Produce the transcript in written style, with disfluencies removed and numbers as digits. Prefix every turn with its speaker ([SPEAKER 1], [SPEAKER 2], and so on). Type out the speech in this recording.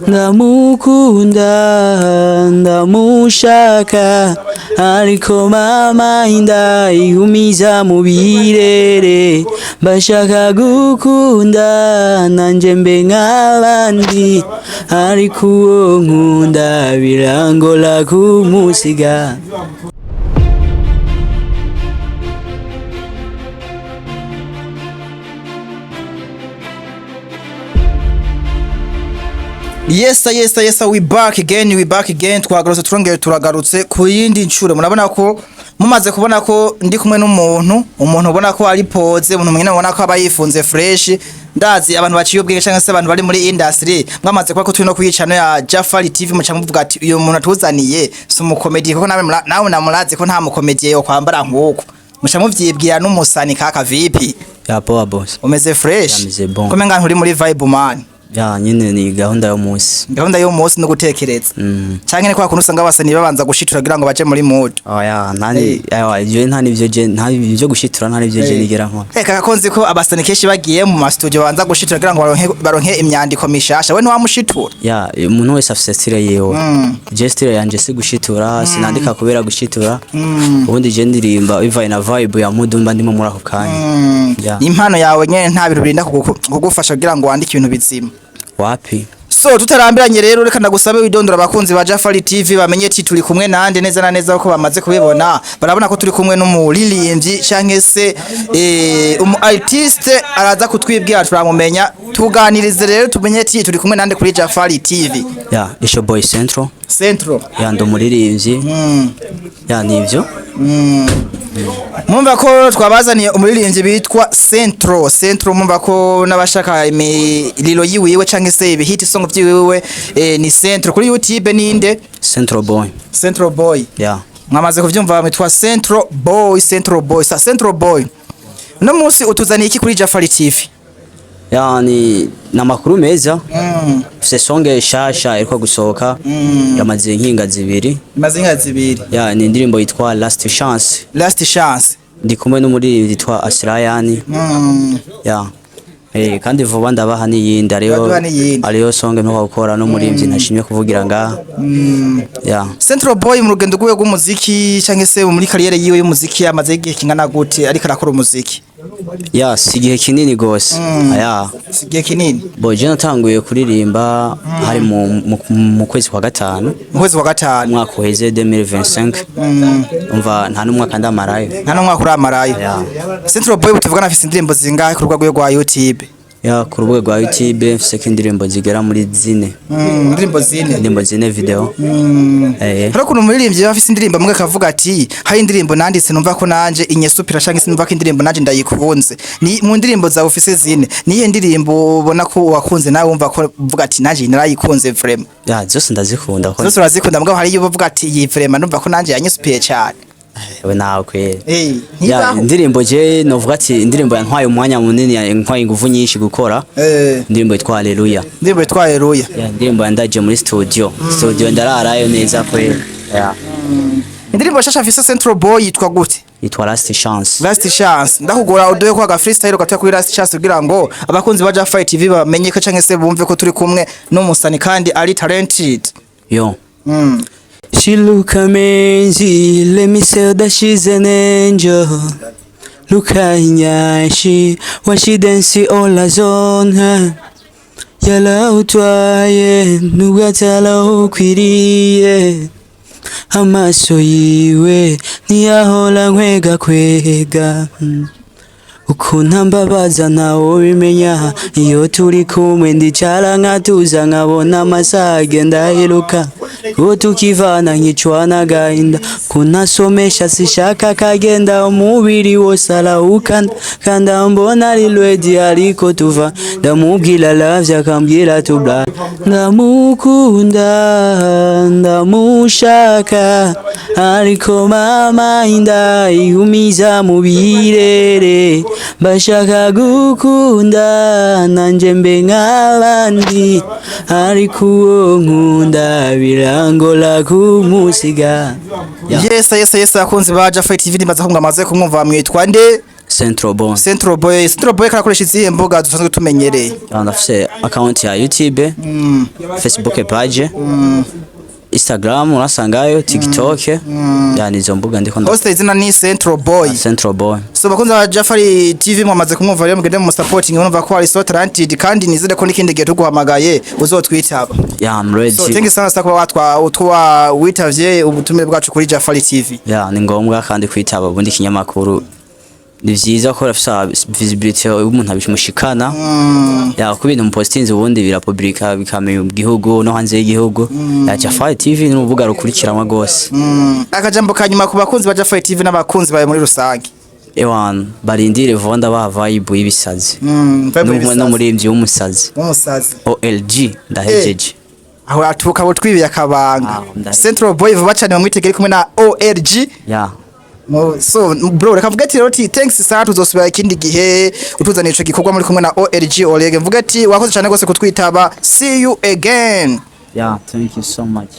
[SPEAKER 1] ndamukunda ndamushaka ariko mama inda igumiza mu birere bashaka gukunda nanje mbe nk'abandi ariko uwo nkunda birangola kumusiga.
[SPEAKER 2] Yes, we back again. Twagarutse turagarutse ku yindi ncuro. Murabona ko mumaze kubona ko ndi kumwe n'umuntu ubona ko ari pose, umuntu mwene ubona ko abayifunze fresh. Ndazi abantu baciye ubwenge cyangwa se abantu bari muri industry mwamaze kwa ko turi no kuyicana ya Jafari TV mucanga muvuga ati uyu muntu atuzaniye si umukomedi kuko nawe namuraze ko nta mukomedi yo kwambara nkuko. Muca muvyibwira n'umusani kaka vipi?
[SPEAKER 1] Ya poa boss.
[SPEAKER 2] Umeze fresh? Kumenga nturi muri vibe man.
[SPEAKER 1] Ya nyine ni gahunda yo munsi
[SPEAKER 2] no gutekereza cyangwa ne kwa kuntu usanga abasani babanza gushitura kugira ngo baje muri mood.
[SPEAKER 1] Oya ntani je ntani byo gushitura ntani byo je nigera nko
[SPEAKER 2] reka konzi ko abasani keshi bagiye mu ma studio banza gushitura kugira ngo baronke imyandiko mishasha. We ntiwamushitura?
[SPEAKER 1] Ya umuntu wese afite style yewe. Je style yanje si gushitura sinandika kubera gushitura ubundi je ndirimba bivaye na vibe ya mood mba ndimo muri ako kanya.
[SPEAKER 2] Impano yawe nyene nta bintu birinda kugufasha kugira ngo wandike ibintu bizima
[SPEAKER 1] wapi.
[SPEAKER 2] So tutarambiranye rero reka ndagusabe widondora abakunzi ba Jafari TV bamenye ati turi kumwe nande neza na neza ko bamaze kubibona barabona ko turi kumwe n'umuririmbyi canke se artiste araza kutwibwira turamumenya tuganirize rero tumenye ati turi kumwe nande kuri Jafari TV.
[SPEAKER 1] Ya isho boy Central ya ndo muririmbyi ya nivyo
[SPEAKER 2] mumva ko twabazaniye umuririmbyi bitwa Central mumva ko nabashaka lilo yiwiwe canke se ibihiti song vyiwe ni Central kuri YouTube ninde
[SPEAKER 1] Central boy
[SPEAKER 2] ya mwamaze kuvyumva mitwa Central boy sa Central boy no musi utuzaniye iki kuri Jafari TV?
[SPEAKER 1] Yani namakuru meza fise songe shasha iriko gusohoka yamaze nkinga zibiri ya ni indirimbo yitwa Last Chance ndi kumwe n'umuririmbyi yitwa Asirayani ya kandi vuba ndabaha n'iyindi ariyo songe ntuka gukora n'umuririmbyi ntashimye kuvugira nga ya
[SPEAKER 2] Central boy mu rugendo rwe rw'umuziki cyangwa se muri kariyere yiwe y'umuziki yamaze igihe kingana gute ariko arakora umuziki?
[SPEAKER 1] Ya sigihe kinini gose aya
[SPEAKER 2] sigihe kinini
[SPEAKER 1] bo je natanguye kuririmba hari mu kwezi kwa gatanu mwaka uheze 2025 umva nta n'umwaka ndamarayo Central boy utuvugana afite indirimbo zingahe ku rwego rwa YouTube? Ya ku rubuga rwa YouTube mfise indirimbo zigera muri zine indirimbo zine video
[SPEAKER 2] Haro kuno muririmbyi afise indirimbo mwe kavuga ati hari indirimbo nanditse numva ko nanje inyesupira canke sinumva ko indirimbo nanje ndayikunze. Ni mu ndirimbo za ufise zine niye ndirimbo ubona ko wakunze nawe wumva ko uvuga ati nanje narayikunze vraiment?
[SPEAKER 1] Ya zose ndazikunda
[SPEAKER 2] ko zose urazikunda mbwa hari iyo uvuga ati iyi vraiment numva ko nanje yanyesupiye cyane.
[SPEAKER 1] We nawe kweli ya indirimbo je novuga ati indirimbo yantwaye umwanya munini yantwaye ingufu nyinshi gukora indirimbo yitwa Haleluya ya indirimbo yandaje muri studio ndararayo neza kweli ya
[SPEAKER 2] indirimbo shasha afise Central boy yitwa gute?
[SPEAKER 1] Yitwa Last Chance
[SPEAKER 2] ndakugora udoye ko aga freestyle gatya kuri Last Chance kugira ngo abakunzi ba Jafari TV bamenye ko canke se bumve ko turi kumwe n'umusani kandi ari talented
[SPEAKER 1] yo She look amazing, let me say that she's an angel. Look at her, when she dances all eyes on her. Yala utwaye, nugatala ukwiriye. Amaso yiwe, niyahola kwega. Ukuntu mbabaza nawe bimenya iyo turi kumwe ndicara nkatuza nkabona amasaha agenda aheruka uwo tukivana nkicwana agahinda kunasomesha sishaka kagenda umubiri wose arawukana kandi mbona ari ready ariko tuva ndamubwira love akambwira tubla ndamukunda ndamushaka ariko mama inda igumiza mu birere bashaka gukunda nanje mbe nk'abandi ariko uwo nkunda birangola kumusiga.
[SPEAKER 2] Yes akunzi ba Jafari TV ndimaze ko mwamaze kumwumva mwitwa nde?
[SPEAKER 1] Central
[SPEAKER 2] Boy karakoresha izihe mbuga dusanzwe tumenyereye?
[SPEAKER 1] Ndafise account ya YouTube, Facebook page, Instagram urasangayo, TikTok, yani izo mbuga ndiko
[SPEAKER 2] Hoste izina ni Central Boy. So bakunze ba Jafari TV mwamaze kumwumva rero mugende mu supporting urumva ko ari so talented kandi nizere ko nikindi gihe tuguhamagaye uzotwitaba.
[SPEAKER 1] Yeah, I'm ready.
[SPEAKER 2] So thank you sana kwa utwa witavye ubutumire bwacu kuri Jafari TV.
[SPEAKER 1] Yeah, ni ngombwa kandi kwitaba ubundi kinyamakuru. Ni vyiza ko rafisa visibility umuntu abishimushikana. Ya ku bintu postinze ubundi birapublika bikamenya mu gihugu no hanze y'igihugu. Ya Jafari TV ni urubuga rukurikiranwa gose.
[SPEAKER 2] Akajambo kanyuma ku bakunzi ba Jafari TV n'abakunzi bawe muri rusange.
[SPEAKER 1] Ewan barindire vonda ba vibe y'ibisazi. No muremvyi w'umusazi. OLG ndahejeje.
[SPEAKER 2] Aho atuka bo twibiye akabanga. Central Boy vuba cyane bamwitegere kumwe na OLG.
[SPEAKER 1] Yeah.
[SPEAKER 2] So bro reka mvuga ati roti thanks sana tuzosubira ikindi gihe utuzaniye ico gikorwa muri kumwe na OLG Olege mvuga ati wakoze cyane gose kutwitaba see you again.
[SPEAKER 1] Yeah, thank you so much.